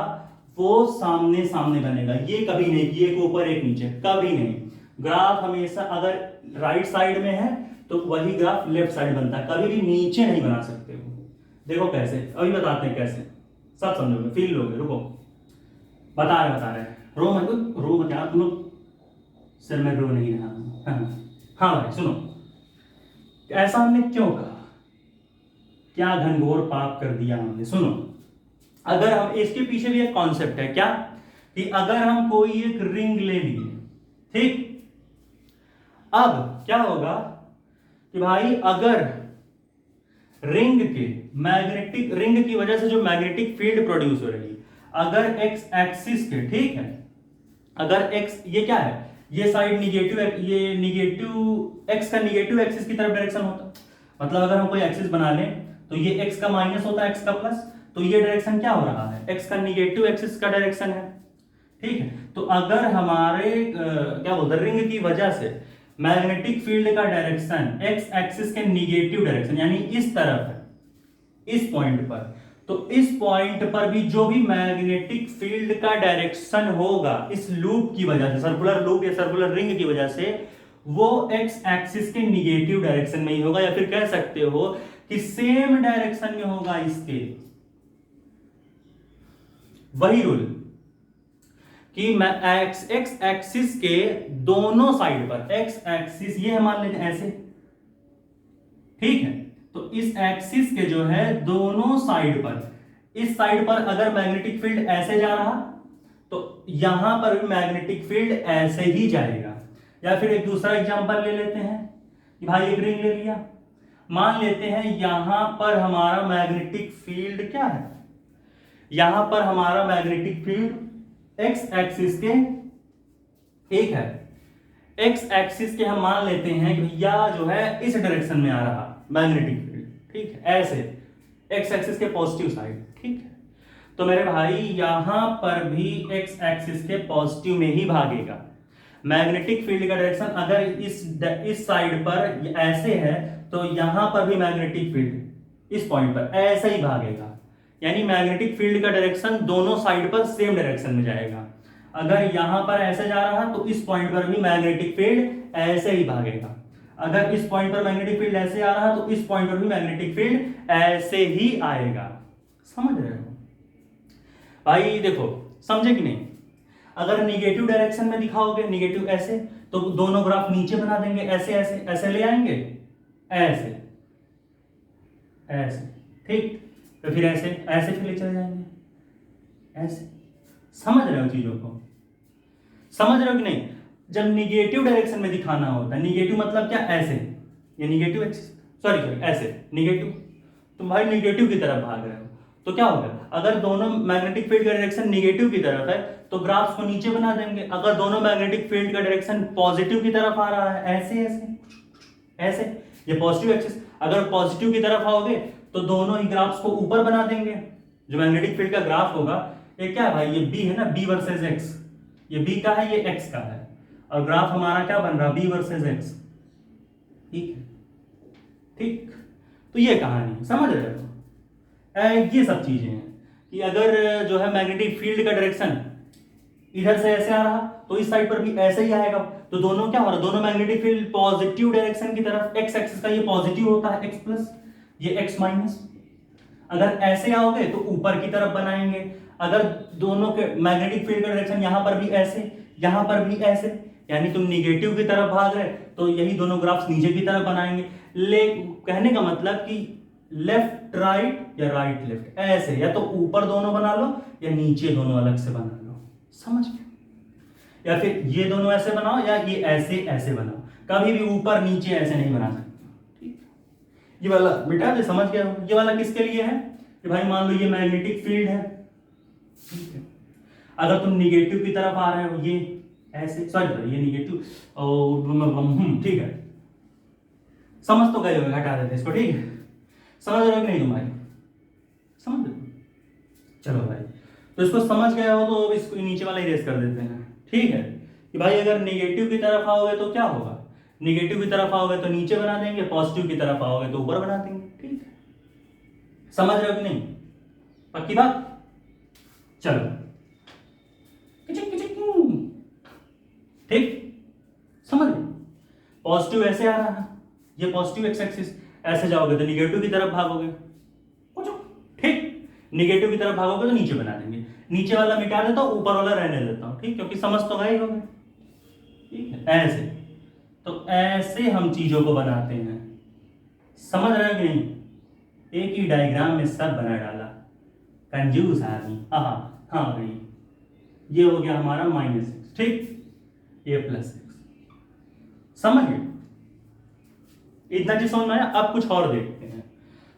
वो सामने सामने बनेगा, ये कभी नहीं कि एक ऊपर एक नीचे, कभी नहीं। ग्राफ हमेशा अगर राइट साइड में है तो वही ग्राफ लेफ्ट साइड बनता है, कभी भी नीचे नहीं बना सकते हो। देखो कैसे, अभी बताते हैं कैसे, सब समझोगे, फील लोगे। रुको, बता रहे रो मत यार, तुम लोग, सर मैं रो नहीं रहा। हाँ भाई सुनो, ऐसा हमने क्यों कहा, क्या घनघोर पाप कर दिया हमने। सुनो, अगर हम, इसके पीछे भी एक कॉन्सेप्ट है, क्या, कि अगर हम कोई एक रिंग ले लिए, ठीक, अब क्या होगा कि भाई अगर रिंग के मैग्नेटिक, रिंग की वजह से जो मैग्नेटिक फील्ड प्रोड्यूस हो रही है, अगर एक्स एक्सिस के, ठीक है, अगर एक्स, ये क्या है, ये साइड निगेटिव, ये निगेटिव, एक्स का निगेटिव एक्सिस की तरफ डायरेक्शन होता, मतलब अगर हम कोई एक्सिस बना लें तो ये एक्स का माइनस होता है, एक्स का प्लस, तो ये डायरेक्शन क्या हो रहा है, एक्स का निगेटिव एक्सिस का डायरेक्शन है। ठीक है, तो अगर हमारे क्या बोलते हैं रिंग की वजह से मैग्नेटिक फील्ड का डायरेक्शन एक्स एक्सिस के निगेटिव डायरेक्शन यानी इस तरफ है, इस पॉइंट पर, तो इस पॉइंट पर भी जो भी मैग्नेटिक फील्ड का डायरेक्शन होगा इस लूप की वजह से, सर्कुलर लूप या सर्कुलर रिंग की वजह से, वो एक्स एक्सिस के निगेटिव डायरेक्शन में ही होगा, या फिर कह सकते हो कि सेम डायरेक्शन में होगा इसके। वही रूल कि मैं एक्स एक्सिस के दोनों साइड पर, एक्स एक्सिस ये मान लेते हैं ऐसे, ठीक है, तो इस एक्सिस के जो है दोनों साइड पर, इस साइड पर अगर मैग्नेटिक फील्ड ऐसे जा रहा तो यहां पर भी मैग्नेटिक फील्ड ऐसे ही जाएगा। या फिर एक दूसरा एग्जांपल ले लेते हैं कि भाई एक रिंग ले लिया, मान लेते हैं यहां पर हमारा मैग्नेटिक फील्ड क्या है, यहां पर हमारा मैग्नेटिक फील्ड एक्स एक्सिस के एक है, एक्स एक्सिस के हम मान लेते हैं कि भैया जो है इस डायरेक्शन में आ रहा मैग्नेटिक फील्ड, ठीक है, ऐसे एक्स एक्सिस के पॉजिटिव साइड, ठीक है, तो मेरे भाई यहां पर भी एक्स एक्सिस के पॉजिटिव में ही भागेगा। मैग्नेटिक फील्ड का डायरेक्शन अगर इस साइड पर ऐसे है तो यहां पर भी मैग्नेटिक फील्ड इस पॉइंट पर ऐसे ही भागेगा, यानी मैग्नेटिक फील्ड का डायरेक्शन दोनों साइड पर सेम डायरेक्शन में जाएगा। अगर यहां पर ऐसे जा रहा तो इस पॉइंट पर भी मैग्नेटिक फील्ड ऐसे ही भागेगा, अगर इस पॉइंट पर मैग्नेटिक फील्ड ऐसे आ रहा तो इस पॉइंट पर भी मैग्नेटिक फील्ड ऐसे ही आएगा। समझ रहे हो भाई? देखो समझे कि नहीं? अगर निगेटिव डायरेक्शन में दिखाओगे, निगेटिव ऐसे, तो दोनों ग्राफ नीचे बना देंगे, ऐसे ऐसे ऐसे ले आएंगे, ऐसे ऐसे, ठीक, तो फिर ऐसे ऐसे फिर ले चले जाएंगे, ऐसे। समझ रहे हो चीजों को? समझ रहे हो कि नहीं? जब निगेटिव डायरेक्शन में दिखाना होता है, निगेटिव मतलब क्या, ऐसे, ये निगेटिव एक्सिस, सॉरी ऐसे निगेटिव, तुम भाई निगेटिव की तरफ भाग रहे हो तो क्या होगा, अगर दोनों मैग्नेटिक फील्ड का डायरेक्शन निगेटिव की तरफ है तो ग्राफ्स को नीचे बना देंगे। अगर दोनों मैग्नेटिक फील्ड का डायरेक्शन पॉजिटिव की तरफ आ रहा है, ऐसे ऐसे ऐसे, ये पॉजिटिव एक्सिस, अगर पॉजिटिव की तरफ आओगे तो दोनों ही ग्राफ्स को ऊपर बना देंगे। जो मैग्नेटिक फील्ड का ग्राफ होगा, ये क्या है भाई, ये बी है ना, बी वर्सेस एक्स, ये बी का है, ये एक्स का है, और ग्राफ हमारा क्या बन रहा, बी वर्सेस एक्स, ठीक है, ठीक। तो ये कहानी समझ रहे हो? ये सब चीजें हैं कि अगर जो है मैग्नेटिक फील्ड का डायरेक्शन इधर से ऐसे आ रहा तो इस साइड पर भी ऐसे ही आएगा, तो दोनों क्या हो रहा, दोनों मैग्नेटिक फील्ड पॉजिटिव डायरेक्शन की तरफ, एक्स एक्सिस का ये पॉजिटिव होता है, एक्स प्लस, ये एक्स माइनस। अगर ऐसे आओगे तो ऊपर की तरफ बनाएंगे, अगर दोनों के मैग्नेटिक फील्ड का डायरेक्शन यहां पर भी ऐसे, यहां पर भी ऐसे, यानी तुम निगेटिव की तरफ भाग रहे तो यही दोनों ग्राफ्स नीचे की तरफ बनाएंगे। कहने का मतलब कि लेफ्ट राइट या राइट लेफ्ट, ऐसे, या तो ऊपर दोनों बना लो या नीचे दोनों अलग से बना लो, समझ गए? या फिर ये दोनों ऐसे बनाओ या ये ऐसे ऐसे बनाओ, कभी भी ऊपर नीचे ऐसे नहीं बना सकते, ठीक? ये वाला मिटा दे, समझ गया? ये वाला किसके लिए है कि भाई मान लो ये मैग्नेटिक फील्ड है, ठीक है, अगर तुम निगेटिव की तरफ आ रहे हो, ये ऐसे, सॉरी ये निगेटिव, और ठीक है, समझ तो गए हो, हटा देते इसको, ठीक है? समझ रहे हो कि नहीं तुम भाई? समझ रहे हो? चलो भाई, तो इसको समझ गए हो तो इसको नीचे वाला इरेज कर देते हैं, ठीक है? कि भाई अगर निगेटिव की तरफ आओगे तो क्या होगा, निगेटिव की तरफ आओगे तो नीचे बना देंगे, पॉजिटिव की तरफ आओगे तो ऊपर बना देंगे, ठीक है? समझ रहे हो कि नहीं? पक्की बात? चलो, ठीक, समझ गए? पॉजिटिव ऐसे आ रहा है, ये पॉजिटिव एक्स एक्सिस, ऐसे जाओगे तो निगेटिव की तरफ भागोगे, ठीक, निगेटिव की तरफ भागोगे तो नीचे बना देंगे, नीचे वाला मिटा देता हूं, ऊपर वाला रहने देता हूं, ठीक, क्योंकि समझ तो गए होगे, ठीक है? ऐसे, तो ऐसे हम चीजों को बनाते हैं, समझ रहे हो कि नहीं? एक ही डायग्राम में सब बना डाला, कंजूस आदमी। हाँ भाई, ये हो गया हमारा -6, ठीक, ये +6, समझ गए? इतना चीज समझ में आया? अब कुछ और देखते हैं।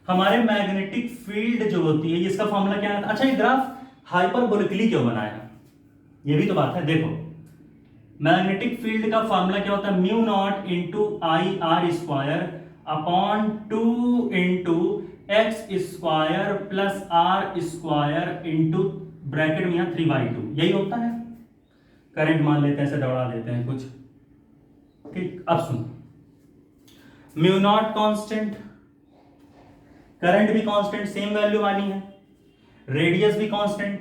हमारे मैग्नेटिक फील्ड जो होती है, इसका फॉर्मूला क्या है? अच्छा, ये ग्राफ हाइपरबोलिकली क्यों बनाया, ये भी तो बात है। देखो, मैग्नेटिक फील्ड का फॉर्मूला क्या होता है, μ0 into I are square upon 2 into X square plus are square into bracket में 3/2, यही होता है, करंट मान लेते हैं, ऐसे दौड़ा देते हैं कुछ, ठीक। अब सुनो, म्यू नॉट कांस्टेंट, करंट भी कांस्टेंट सेम वैल्यू वाली है, रेडियस भी कांस्टेंट,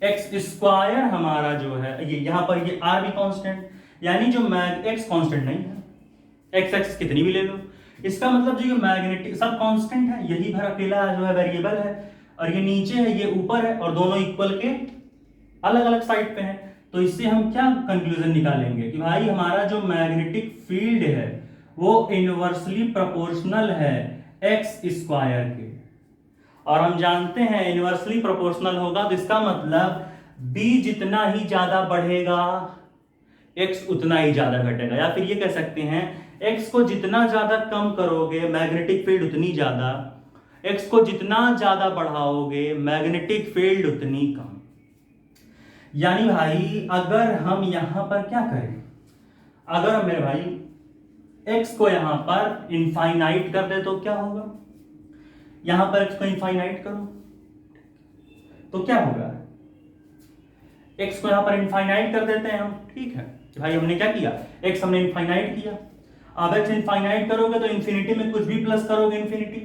एक्स स्क्वायर हमारा जो है ये यहां पर ये आर भी कांस्टेंट, यानी जो एक्स कांस्टेंट नहीं है, एक्स एक्स कितनी भी ले लो, इसका मतलब जो मैग्नेटिक सब कांस्टेंट है, यही भर अकेला जो है वेरिएबल है, और ये नीचे है ये ऊपर है, और दोनों इक्वल के अलग अलग साइड पे हैं। तो इससे हम क्या कंक्लूजन निकालेंगे कि भाई हमारा जो मैग्नेटिक फील्ड है वो इनवर्सली प्रोपोर्शनल है एक्स स्क्वायर के, और हम जानते हैं इनवर्सली प्रोपोर्शनल होगा तो इसका मतलब b जितना ही ज्यादा बढ़ेगा x उतना ही ज्यादा घटेगा, या फिर ये कह सकते हैं x को जितना ज्यादा कम करोगे मैग्नेटिक फील्ड उतनी ज्यादा, x को जितना ज्यादा बढ़ाओगे मैग्नेटिक फील्ड उतनी कम। यानी भाई अगर हम यहां पर क्या करें, अगर मेरे भाई x को यहां पर इनफाइनाइट कर दे तो क्या होगा, यहां पर x को इनफाइनाइट करो तो क्या होगा, x को यहां पर इनफाइनाइट कर देते हैं हम, ठीक है भाई हमने क्या किया, x हमने इनफाइनाइट किया, अब x इनफाइनाइट करोगे तो इन्फिनिटी में कुछ भी प्लस करोगे इन्फिनिटी,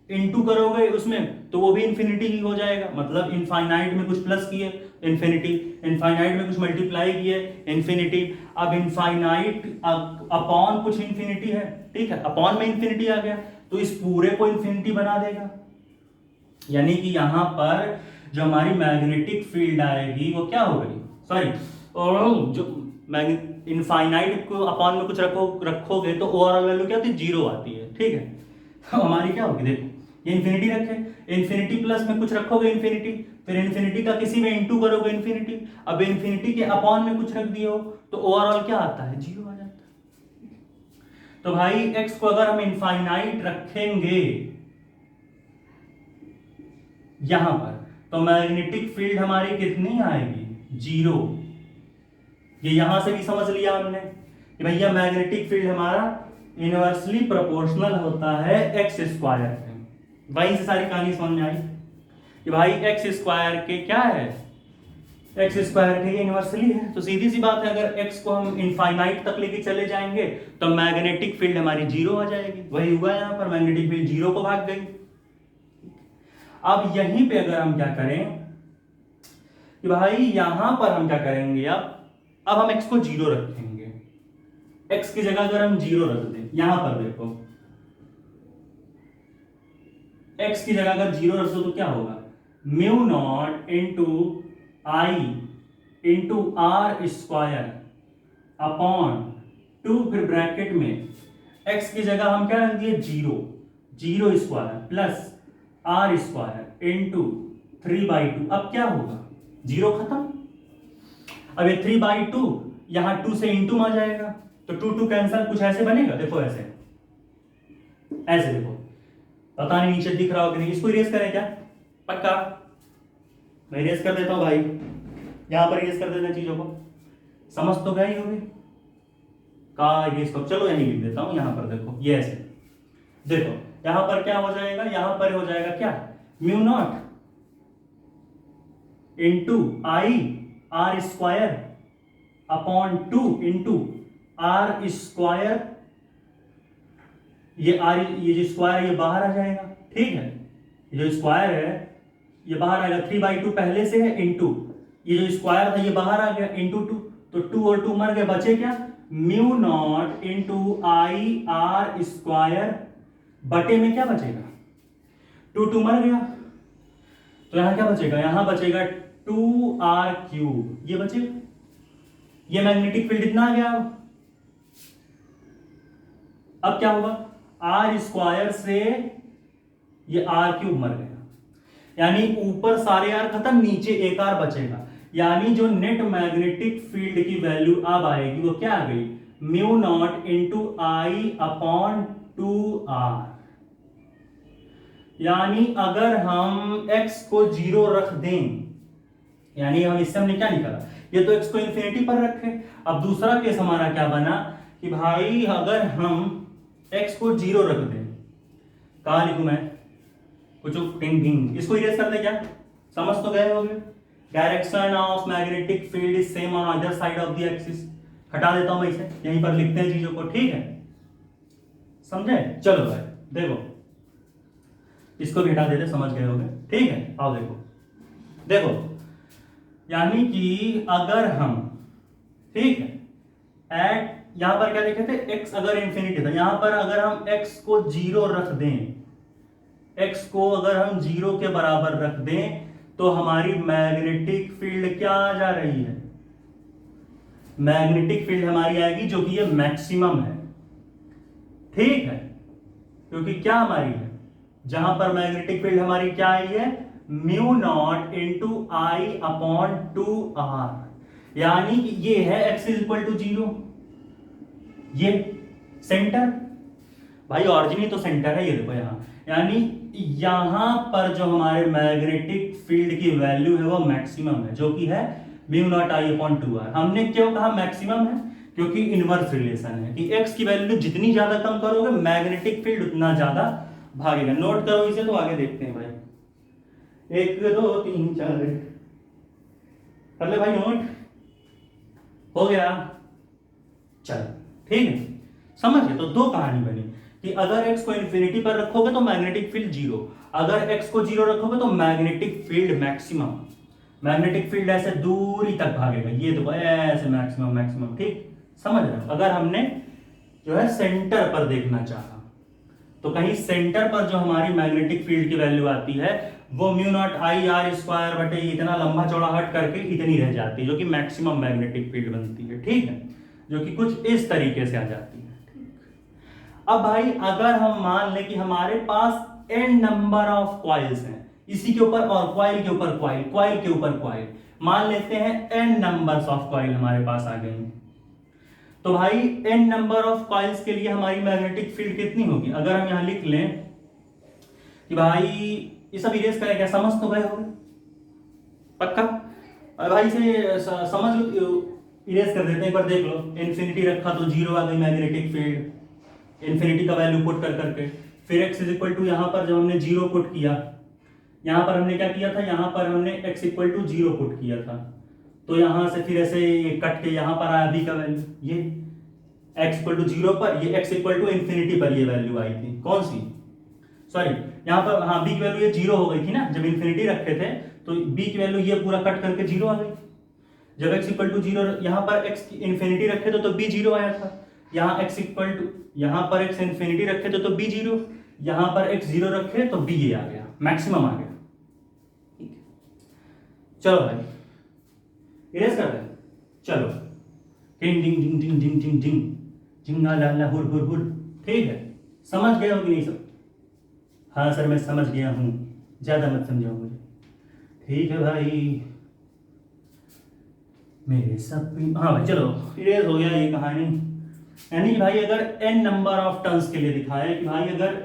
इनटू करोगे उसमें तो वो भी इन्फिनिटी ही हो जाएगा, मतलब इनफाइनाइट में कुछ प्लस किए इन्फिनिटी, इनफाइनाइट में कुछ मल्टीप्लाई किए इन्फिनिटी, अब इनफाइनाइट अपॉन कुछ इन्फिनिटी है, ठीक है, अपॉन में इन्फिनिटी आ गया तो इस पूरे को इन्फिनिटी बना देगा। यानी कि यहां पर जो हमारी मैग्नेटिक फील्ड आएगी वो क्या हो गई, सॉरी, जो इनफाइनाइट को अपॉन में कुछ रखोगे तो ओवरऑल वैल्यू क्या होती है, जीरो आती है, ठीक है। तो हमारी क्या होगी, देखो ये इन्फिनिटी रखे, इन्फिनिटी प्लस में कुछ रखोगे इन्फिनिटी, फिर इन्फिनिटी का किसी में इंटू करोगे इन्फिनिटी, अब इन्फिनिटी के अपॉन में कुछ रख दिए हो तो ओवरऑल क्या आता है, जीरो आ जाता है। तो भाई x को अगर हम इनफाइनाइट रखेंगे यहां पर तो मैग्नेटिक फील्ड हमारी कितनी आएगी, जीरो। ये यहां से भी समझ लिया हमने कि भैया मैग्नेटिक फील्ड हमारा इनवर्सली प्रोपोर्शनल होता है एक्स स्क्वायर के, वहीं से सारी कहानी समझ में आई कि भाई एक्स स्क्वायर के क्या है, एक्स स्क्वायर के इनवर्सली है, तो सीधी सी बात है अगर एक्स को हम इनफाइनाइट तक लेके चले जाएंगे तो मैग्नेटिक फील्ड हमारी जीरो आ जाएगी, वही हुआ यहां पर, मैग्नेटिक फील्ड जीरो को भाग गई। अब यहीं पे अगर हम क्या करें कि भाई यहां पर हम क्या करेंगे, अब हम x को जीरो रखेंगे, x की जगह अगर हम जीरो रख दें, यहां पर देखो x की जगह अगर जीरो रख दो तो क्या होगा, mu not into I into are square upon two, फिर ब्रैकेट में x की जगह हम क्या रख दिए, zero, zero square plus are square into 3/2। अब क्या होगा, जीरो खत्म, अब ये 3/2 यहां 2 से इंटू में आ जाएगा तो 2 2 कैंसिल, कुछ ऐसे बनेगा, देखो ऐसे ऐसे देखो, पता नहीं नीचे दिख रहा हो कि नहीं, इसको इरेज करें क्या, पक्का मैं इरेज कर देता हूं भाई, यहां पर इरेज कर देते हैं चीजों को, समझ तो गई होगी का इरेज को, चलो यहीं लिख देता हूं, यहां पर देखो ये ऐसे, देखो यहां पर क्या हो जाएगा, यहां पर हो जाएगा क्या, mu not into I are square upon 2 into are square, ये आर, ये जो स्क्वायर ये बाहर आ जाएगा, ठीक है, ये जो स्क्वायर है ये बाहर आएगा, 3/2 पहले से है इंटू, ये जो स्क्वायर था ये बाहर आ गया इंटू 2, तो 2 और 2 मर गए, बचे क्या, mu not into I are square बटे में क्या बचेगा, 2 2 मर गया, तो यहां क्या बचेगा, यहां बचेगा 2r³, ये बचेगा, ये मैग्नेटिक फील्ड इतना आ गया। अब क्या होगा, आर स्क्वायर से ये r³ मर गया, यानी ऊपर सारे आर खत्म, नीचे एक आर बचेगा, यानी जो नेट मैग्नेटिक फील्ड की वैल्यू अब आएगी वो क्या आ गई, म्यू नॉट इंटू आई अपॉन 2r। यानी अगर हम x को जीरो रख दें, यानी हम इससे हमने क्या निकाला, ये तो x को इन्फिनिटी पर रखे। अब दूसरा केस हमारा क्या बना कि भाई अगर हम x को जीरो रख दें, कहां लिखूं मैं, कुछ टिंग टिंग, इसको इरेज कर दे क्या, समझ तो गए होंगे, direction of magnetic field is same on other side of the axis. हटा देता हूं मैं इसे, यहीं पर लिखते हैं चीजों को, ठीक है, समझे? चलो भाई देखो, इसको भी हटा देते, समझ गए होंगे, ठीक है। आओ देखो, देखो यानी कि अगर हम, ठीक है, एट यहां पर क्या लिखे थे, x अगर इंफिनिटी था, यहां पर अगर हम x को 0 रख दें, x को अगर हम 0 के बराबर रख दें, तो हमारी मैग्नेटिक फील्ड क्या आ जा रही है, मैग्नेटिक फील्ड हमारी आएगी जो कि ये मैक्सिमम है, ठीक है, क्योंकि क्या हमारी है, जहां पर मैग्नेटिक फील्ड हमारी क्या आई है, mu not into I upon 2r, यानी कि ये है x इज इक्वल टू 0, ये सेंटर, भाई ऑरिजिन ही तो सेंटर है, ये देखो यहां, यानी यहां पर जो हमारे मैग्नेटिक फील्ड की वैल्यू है वो मैक्सिमम है, जो कि है mu not I upon 2r। हमने क्यों कहा मैक्सिमम है, क्योंकि इनवर्स रिलेशन है कि x की वैल्यू जितनी ज्यादा कम करोगे मैग्नेटिक फील्ड उतना ज्यादा भागेगा। नोट करो इसे, तो आगे देखते हैं भाई, 1 2 3 4 कर ले भाई, नोट हो गया, चल ठीक है, समझ गए? तो दो कहानी बनी कि अगर x को इंफिनिटी पर रखोगे तो मैग्नेटिक फील्ड 0, अगर x को 0 रखोगे तो magnetic field maximum, magnetic field ऐसे दूरी तक भागेगा, ये देखो ऐसे मैक्सिमम मैक्सिमम, ठीक, समझ रहे हो? अगर हमने जो है सेंटर पर देखना चाहा तो कहीं सेंटर पर जो हमारी मैग्नेटिक फील्ड की वैल्यू आती है वो mu not I R square बटे इतना लंबा चौड़ा हट करके इतनी रह जाती है, जो कि मैक्सिमम मैग्नेटिक फील्ड बनती है, ठीक है, जो कि कुछ इस तरीके से आ जाती है, ठीक। अब भाई अगर हम मान लें कि हमारे पास n नंबर ऑफ कॉइल्स हैं, इसी के ऊपर और कॉइल के ऊपर कॉइल, कॉइल के ऊपर कॉइल, मान लेते हैं n नंबर्स ऑफ कॉइल हमारे पास आ गई, तो भाई n नंबर ऑफ कॉइल्स के लिए हमारी मैग्नेटिक फील्ड कितनी होगी? अगर हम यहां लिख लें कि भाई ये सब इरेज करें, क्या समझ तो गए होंगे पक्का? और भाई से समझ लो, इरेज कर देते हैं, एक बार देख लो, इन्फिनिटी रखा तो 0 आ गई मैग्नेटिक फील्ड, इन्फिनिटी का वैल्यू पुट कर करके, फिर x इज इक्वल टू, यहां पर जब हमने 0 पुट किया, यहां पर हमने क्या किया था, यहां पर हमने x इक्वल टू 0 पुट किया था, तो यहां से फिर ऐसे कट के यहां पर आया b का वैल्यू, ये x इक्वल टू 0 पर, ये x इक्वल टू इंफिनिटी पर ये वैल्यू आई थी, कौन सी, सॉरी यहां पर, हाँ b की वैल्यू ये 0 हो गई थी ना, जब इंफिनिटी रखे थे तो b की वैल्यू ये पूरा कट करके 0 आ गई, जब x इक्वल टू 0, यहां पर x इंफिनिटी रखे थे तो b 0 आया था, यहां x इक्वल टू, यहां पर x इंफिनिटी रखे थे तो b 0, यहां पर x 0 रखे तो b ये आ गया, मैक्सिमम आ गया, चलो भाई इरेज कर दें, चलो, डिंग डिंग डिंग डिंग डिंग डिंग डिंग जिंगा लाला हुर हुर हुर, ठीक है, समझ गए हो कि नहीं सब? हाँ सर मैं समझ गया हूँ, ज्यादा मत समझाओ मुझे, ठीक है भाई, मेरे सब, हाँ भाई चलो इरेज हो गया ये कहानी। यानी भाई अगर n नंबर ऑफ टर्न्स के लिए दिखाया है कि भाई अगर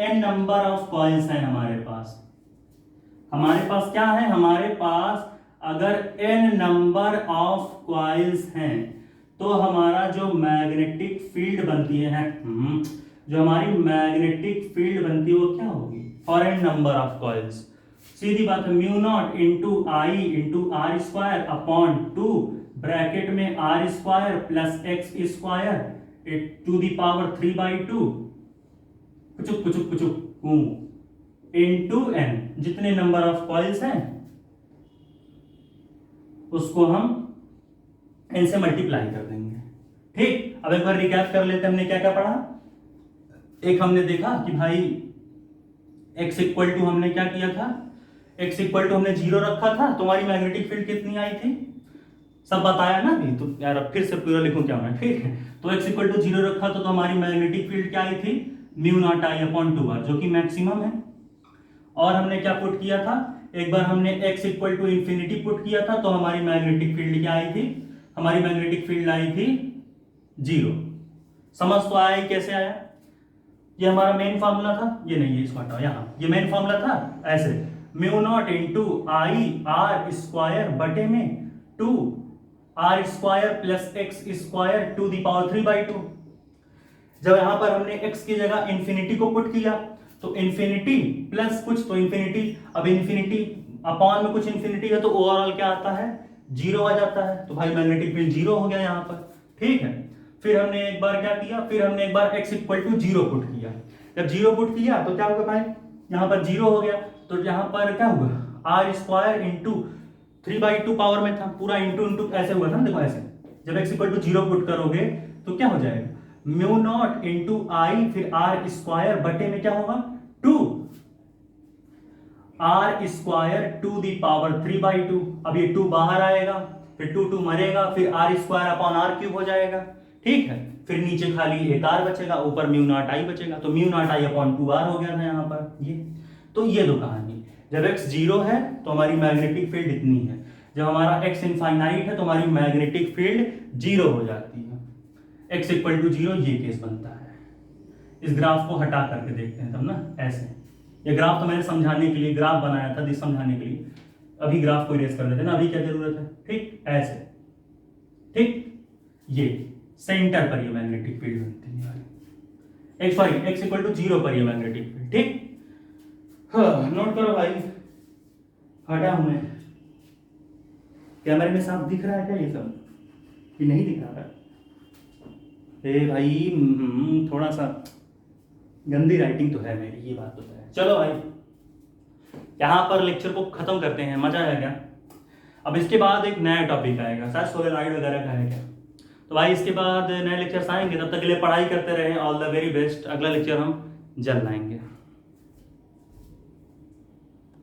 n नंबर ऑफ कॉइल्स हैं हमारे पास क्या है, हमारे पास अगर n नंबर ऑफ कॉइल्स हैं तो हमारा जो मैग्नेटिक फील्ड बनती है, जो हमारी मैग्नेटिक फील्ड बनती है वो क्या होगी for n number of coils? सीधी बात है, mu not into I into are square upon 2 bracket में R square plus x square to the power 3/2 कुचुक कुचुक कुचुक इंटू n, जितने नंबर ऑफ कॉइल्स हैं उसको हम n से मल्टीप्लाई कर देंगे, ठीक। अब एक बार रिकैप कर लेते हैं, हमने क्या क्या पढ़ा। एक हमने देखा कि भाई x इक्वल टू, हमने क्या किया था, x इक्वल टू हमने 0 रखा था, तुम्हारी मैग्नेटिक फील्ड कितनी आई थी, सब बताया ना भी, तो यार अब फिर से पूरा लिखूं क्या मैं, ठीक है। तो x इक्वल टू 0 रखा तो हमारी मैग्नेटिक फील्ड क्या आई थी, mu not I upon 2r, जो कि मैक्सिमम है। और हमने क्या पुट किया था, एक बार हमने x equal to infinity put किया था तो हमारी मैग्नेटिक फील्ड क्या आई थी, हमारी मैग्नेटिक फील्ड आई थी 0। समझ तो आया ही कैसे आया, ये हमारा मेन फार्मूला था, ये नहीं, ये इसको हटाओ, यहाँ ये मेन फार्मूला था, ऐसे mu not into I are square बटे में 2 r square plus x square to the power 3/2। जब यहां पर हमने x की जगह इंफिनिटी को पुट किया तो इंफिनिटी प्लस कुछ, तो इंफिनिटी, अब इंफिनिटी अपॉन में कुछ इंफिनिटी है तो ओवरऑल क्या आता है, जीरो आ जाता है। तो भाई मैग्नेटिक फील्ड जीरो हो गया यहाँ पर, ठीक है। फिर हमने एक बार क्या किया, फिर हमने एक बार x equal to zero put किया। जब जीरो पुट किया तो क्या होगा भाई, यहाँ पर जीरो हो गया, तो यहाँ पर क्या हुआ, आर स्क्वायर इंटू 3/2 पावर में था, पूरा इंटू इंटू ऐसे हुआ था ना, देखो ऐसे। जब x equal to zero put करोगे तो क्या हो जाएगा, म्यू नॉट इंटू आई, फिर आर स्क्वायर बटे में क्या होगा 2 r square to the power 3/2। अब ये 2 बाहर आएगा, फिर 2 मरेगा, फिर r square upon r cube हो जाएगा, ठीक है। फिर नीचे खाली एक आर बचेगा, ऊपर म्यू नॉट आई बचेगा, तो mu not I upon 2r हो गया था यहाँ पर ये। तो ये दो कहानी, जब x जीरो है तो हमारी मैग्नेटिक फील्ड इतनी है, जब हमारा x इनफाइनाइट है तो हमारी मैग्नेटिक फील्ड जीरो हो जाती है। x इक्वल टू जीरो ये केस बनता है। इस ग्राफ को हटा करके देखते हैं तब ना, ऐसे। ये ग्राफ तो मैंने समझाने के लिए ग्राफ बनाया था, समझाने के लिए। अभी ग्राफ को इरेज कर देते हैं ना, अभी क्या जरूरत है, ठीक, ऐसे, ठीक। ये सेंटर पर ये मैग्नेटिक फील्ड बनती है, x इक्वल टू जीरो पर ये मैग्नेटिक फील्ड, ठीक। हाँ, नोट करो भाई, हटा हूं मैं। कैमरे में साफ दिख रहा है क्या ये सब, ये नहीं दिख रहा है? ए भाई थोड़ा सा गंदी राइटिंग तो है मेरी, ये बात तो है। चलो भाई, यहाँ पर लेक्चर को खत्म करते हैं। मजा आया क्या? अब इसके बाद एक नया टॉपिक आएगा, शायद सोलेनॉइड वगैरह का है क्या। तो भाई इसके बाद नए लेक्चर्स आएंगे, तब तक के लिए पढ़ाई करते रहें। All the very best. अगला लेक्चर हम जल्द लाएंगे।